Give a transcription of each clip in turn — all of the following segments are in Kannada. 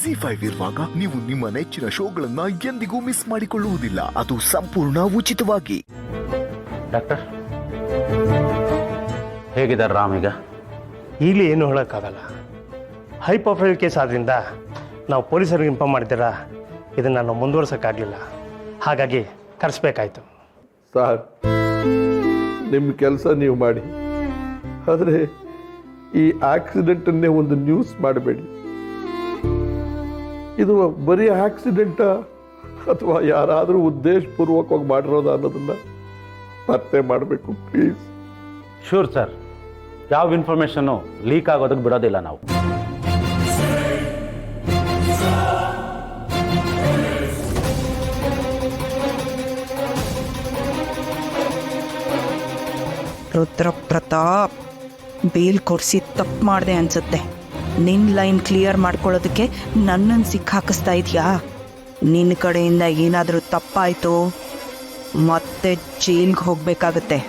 ಜಿ5 ಇರುವಾಗ ನೀವು ನಿಮ್ಮ ನೆಚ್ಚಿನ ಶೋಗಳನ್ನ ಎಂದಿಗೂ ಮಿಸ್ ಮಾಡಿಕೊಳ್ಳುವುದಿಲ್ಲ. ಅದು ಸಂಪೂರ್ಣ ಉಚಿತವಾಗಿ. ಡಾಕ್ಟರ್ ಹೇಗಿದ್ದಾರೆ ರಾಮ್ ಈಗ? ಈಗಲೇ ಏನು ಹೇಳೋಕ್ಕಾಗಲ್ಲ. ಹೈ ಪ್ರೊಫೈಲ್ ಕೇಸ್ ಆದ್ರಿಂದ ನಾವು ಪೊಲೀಸರಿಗೆ ಇನ್ಫಾರ್ಮ್ ಮಾಡಿದ್ದೀರಾ, ಇದನ್ನು ನಾವು ಮುಂದುವರ್ಸೋಕ್ಕಾಗಲಿಲ್ಲ, ಹಾಗಾಗಿ ಕರೆಸ್ಬೇಕಾಯ್ತು. ಸರ್, ನಿಮ್ಮ ಕೆಲಸ ನೀವು ಮಾಡಿ, ಆದರೆ ಈ ಆಕ್ಸಿಡೆಂಟನ್ನೇ ಒಂದು ನ್ಯೂಸ್ ಮಾಡಬೇಡಿ. ಇದು ಬರೀ ಆಕ್ಸಿಡೆಂಟಾ ಅಥವಾ ಯಾರಾದರೂ ಉದ್ದೇಶಪೂರ್ವಕವಾಗಿ ಮಾಡಿರೋದ ಅನ್ನೋದನ್ನ ಪತ್ತೆ ಮಾಡಬೇಕು ಪ್ಲೀಸ್. ಶೂರ್ ಸರ್, ಯಾವ ಇನ್ಫಾರ್ಮೇಷನ್ನು ಲೀಕ್ ಆಗೋದಕ್ಕೆ ಬಿಡೋದಿಲ್ಲ ನಾವು. ರುದ್ರ ಪ್ರತಾಪ್, ಬೇಲ್ ಕೊಡಿಸಿ ತಪ್ಪು ಮಾಡಿದೆ ಅನ್ಸುತ್ತೆ. ನಿನ್ನ ಲೈನ್ ಕ್ಲಿಯರ್ ಮಾಡ್ಕೊಳ್ಳೋದಕ್ಕೆ ನನ್ನನ್ನು ಸಿಕ್ಕಾಕಿಸ್ತಾ ಇದೆಯಾ? ನಿನ್ನ ಕಡೆಯಿಂದ ಏನಾದರೂ ತಪ್ಪಾಯಿತು ಮತ್ತೆ ಜೈಲ್ಗೆ ಹೋಗಬೇಕಾಗತ್ತೆ.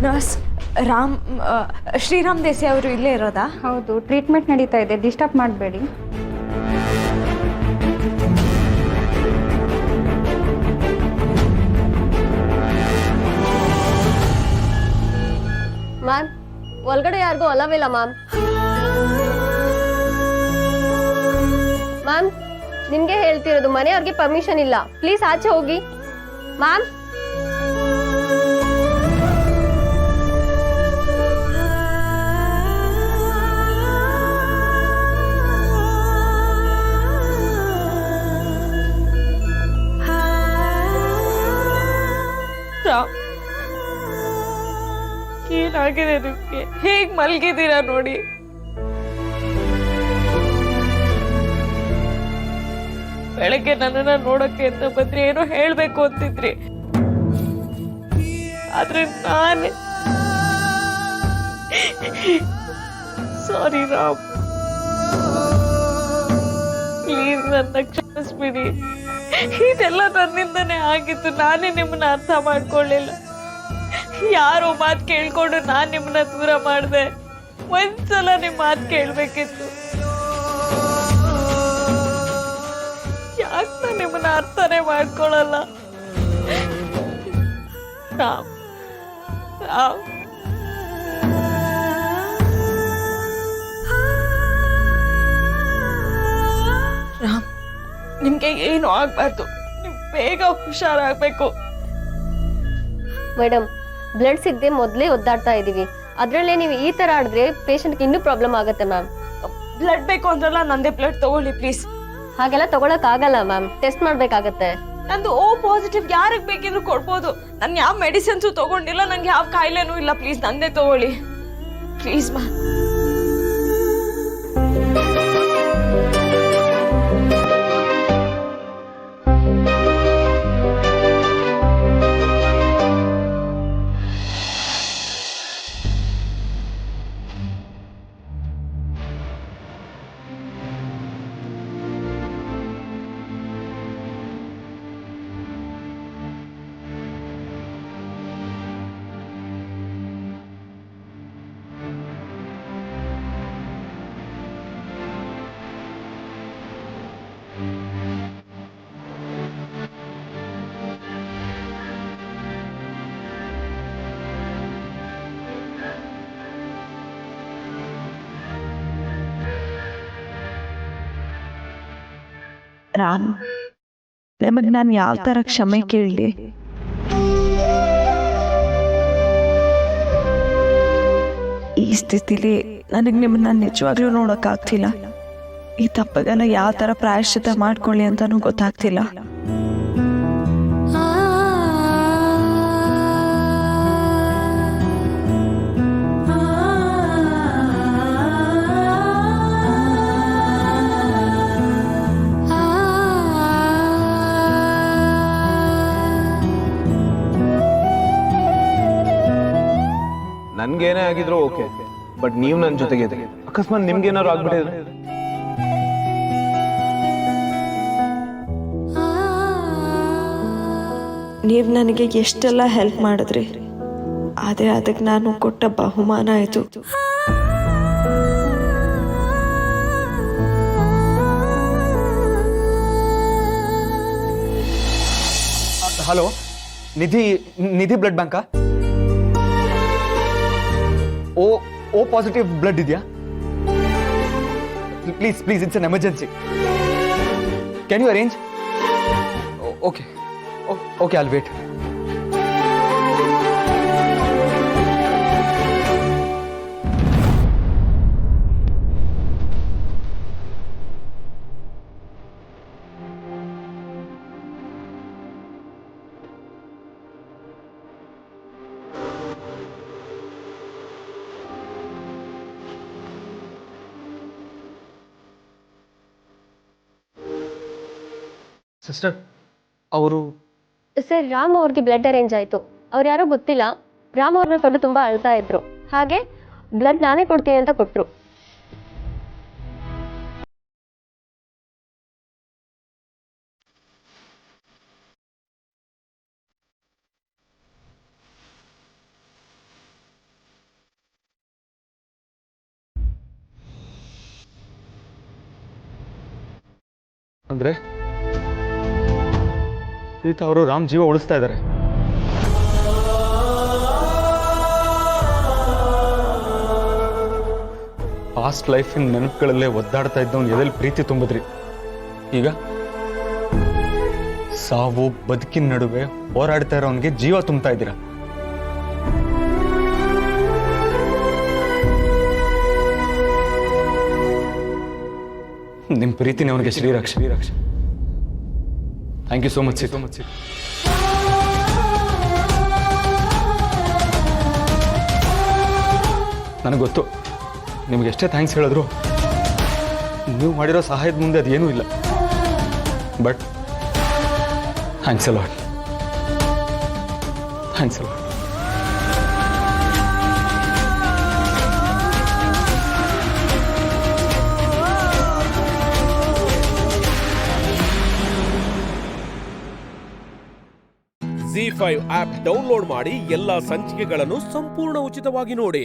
ನರ್ಸ್, ಶ್ರೀರಾಮ್ ದೇಸಾಯಿ ಅವರು ಇಲ್ಲೇ ಇರೋದಾ? ಹೌದು, ಟ್ರೀಟ್ಮೆಂಟ್ ನಡೀತಾ ಇದೆ, ಡಿಸ್ಟರ್ಬ್ ಮಾಡಬೇಡಿ. ಮ್ಯಾಮ್, ಒಳಗಡೆ ಯಾರಿಗೂ ಅಲವಿಲ್ಲ ಮ್ಯಾಮ್. ಮ್ಯಾಮ್, ನಿಮ್ಗೆ ಹೇಳ್ತಿರೋದು, ಮನೆಯವ್ರಿಗೆ ಪರ್ಮಿಷನ್ ಇಲ್ಲ, ಪ್ಲೀಸ್ ಆಚೆ ಹೋಗಿ. ಮ್ಯಾಮ್, ಏನಾಗಿದೆ ನಿಮ್ಗೆ? ಹೇಗ್ ಮಲ್ಗಿದ್ದೀರಾ ನೋಡಿ. ಬೆಳಗ್ಗೆ ನನ್ನನ್ನ ನೋಡಕ್ಕೆ ಅಂತ ಬಂದ್ರೆ ಏನೋ ಹೇಳ್ಬೇಕು ಅಂತಿದ್ರಿ, ಆದ್ರೆ ನಾನೇ ಸಾರಿ ರಾಮ್, ಪ್ಲೀಸ್ ನನ್ನ ಕ್ಷಮಿಸ್ಬಿಡಿ. ಇದೆಲ್ಲ ನನ್ನಿಂದನೇ ಆಗಿತ್ತು, ನಾನೇ ನಿಮ್ಮನ್ನ ಅರ್ಥ ಮಾಡ್ಕೊಳ್ಳಿಲ್ಲ. ಯಾರೋ ಮಾತು ಕೇಳ್ಕೊಂಡು ನಾನ್ ನಿಮ್ಮನ್ನ ದೂರ ಮಾಡಿದೆ. ಒಂದ್ಸಲ ನಿಮ್ ಮಾತು ಕೇಳ್ಬೇಕಿತ್ತು. ಯಾಕೆ ನಾನು ನಿಮ್ಮನ್ನ ಅರ್ಥನೇ ಮಾಡ್ಕೊಳ್ಳಲ್ಲ? ರಾಮ್, ರಾಮ್, ನಿಮ್ಗೆ ಏನು ಆಗ್ಬಾರ್ದು, ನೀವು ಬೇಗ ಹುಷಾರಾಗ್ಬೇಕು. ಮೇಡಮ್, ಬ್ಲಡ್ ಸಿಗದೆ ಮೊದಲೇ ಒದ್ದಾಡ್ತಾ ಇದೀವಿ, ಅದ್ರಲ್ಲೇ ನೀವು ಈ ತರ ಆಡಿದ್ರೆ ಪೇಷಂಟ್ಗೆ ಇನ್ನೂ ಪ್ರಾಬ್ಲಮ್ ಆಗುತ್ತೆ ಮ್ಯಾಮ್. ಬ್ಲಡ್ ಬೇಕು ಅಂದ್ರಲ್ಲ, ನಂದೇ ಬ್ಲಡ್ ತಗೊಳ್ಳಿ ಪ್ಲೀಸ್. ಹಾಗೆಲ್ಲ ತಗೊಳಕ್ ಆಗಲ್ಲ ಮ್ಯಾಮ್, ಟೆಸ್ಟ್ ಮಾಡ್ಬೇಕಾಗತ್ತೆ. ನಂದು ಓ ಪಾಸಿಟಿವ್, ಯಾರಿಗೆ ಬೇಕಿದ್ರು ಕೊಡ್ಬೋದು. ನಾನು ಯಾವ ಮೆಡಿಸಿನ್ಸು ತಗೊಂಡಿಲ್ಲ, ನಂಗೆ ಯಾವ ಕಾಯಿಲೆನೂ ಇಲ್ಲ. ಪ್ಲೀಸ್ ನಂದೇ ತಗೊಳ್ಳಿ ಪ್ಲೀಸ್ ಮ್ಯಾಮ್. ರಾಮ್, ನಿಮಗೆ ನಾನು ಯಾವ ಥರ ಕ್ಷಮೆ ಕೇಳಲಿ? ಪರಿಸ್ಥಿತಿಲಿ ನನಗೆ ನಿಮ್ಮನ್ನ ನಿಜವಾಗ್ಲೂ ನೋಡೋಕ್ಕಾಗ್ತಿಲ್ಲ. ಈ ತಪ್ಪಗೆಲ್ಲ ಯಾವ ಥರ ಪ್ರಾಯಶ್ಚಿತ ಮಾಡ್ಕೊಳ್ಳಿ ಅಂತಲೂ ಗೊತ್ತಾಗ್ತಿಲ್ಲ. ನನ್ಗೇನೇ ಆಗಿದ್ರು ಓಕೆ, ಬಟ್ ನೀವು ನನ್ನ ಜೊತೆಗೆ ಇದ್ರಿ, ಅಕಸ್ಮಾತ್ ನಿಮ್ಗೇನಾದ್ರು ಆಗ್ಬಿಟ್ಟಿದ್ರೆ ನೀವು ನನಗೆ ಎಷ್ಟೆಲ್ಲ ಹೆಲ್ಪ್ ಮಾಡಿದ್ರಿ, ಆದರೆ ಅದಕ್ಕೆ ನಾನು ಕೊಟ್ಟ ಬಹುಮಾನ ಆಯಿತು. ಹಲೋ, ನಿಧಿ ಬ್ಲಡ್ ಬ್ಯಾಂಕಾ? ಓ ಪಾಸಿಟಿವ್ ಬ್ಲಡ್ ಇದೆಯಾ? Please it's an emergency. Can you arrange? Okay I'll wait. Sister, ಅವರು ಸರ್, ರಾಮ್ ಅವ್ರಿಗೆ ಬ್ಲಡ್ ಅರೇಂಜ್ ಆಯಿತು. ಅವ್ರು ಯಾರೋ ಗೊತ್ತಿಲ್ಲ, ರಾಮ್ ಅವ್ರನ್ನ ಕಂಡು ತುಂಬ ಅಳ್ತಾ ಇದ್ರು. ಹಾಗೆ ಬ್ಲಡ್ ನಾನೇ ಕೊಡ್ತೀನಿ ಅಂತ ಕೊಟ್ಟರು. ಅಂದ್ರೆ ಸೀತಾ ಅವರು ರಾಮ್ ಜೀವ ಉಳಿಸ್ತಾ ಇದ್ದಾರೆ. ಪಾಸ್ಟ್ ಲೈಫಿನ ನೆನಪುಗಳಲ್ಲೇ ಒದ್ದಾಡ್ತಾ ಇದ್ದವನು ಎದೆಲ್ಲಿ ಪ್ರೀತಿ ತುಂಬಿದ್ರಿ. ಈಗ ಸಾವು ಬದುಕಿನ ನಡುವೆ ಹೋರಾಡ್ತಾ ಇರೋವನಿಗೆ ಜೀವ ತುಂಬ್ತಾ ಇದ್ದೀರಾ. ನಿಮ್ಮ ಪ್ರೀತಿನೇ ಅವನಿಗೆ ಶ್ರೀರಕ್ಷ. Thank you so much. ನನಗೆ ಗೊತ್ತು, ನಿಮ್ಗೆ ಎಷ್ಟೇ ಥ್ಯಾಂಕ್ಸ್ ಹೇಳಿದ್ರು ನೀವು ಮಾಡಿರೋ ಸಹಾಯದ ಮುಂದೆ ಅದೇನೂ ಇಲ್ಲ. But thanks a lot. ZEE5 app download ಮಾಡಿ ಎಲ್ಲಾ ಸಂಚಿಕೆಗಳನ್ನು ಸಂಪೂರ್ಣ ಉಚಿತವಾಗಿ ನೋಡಿ.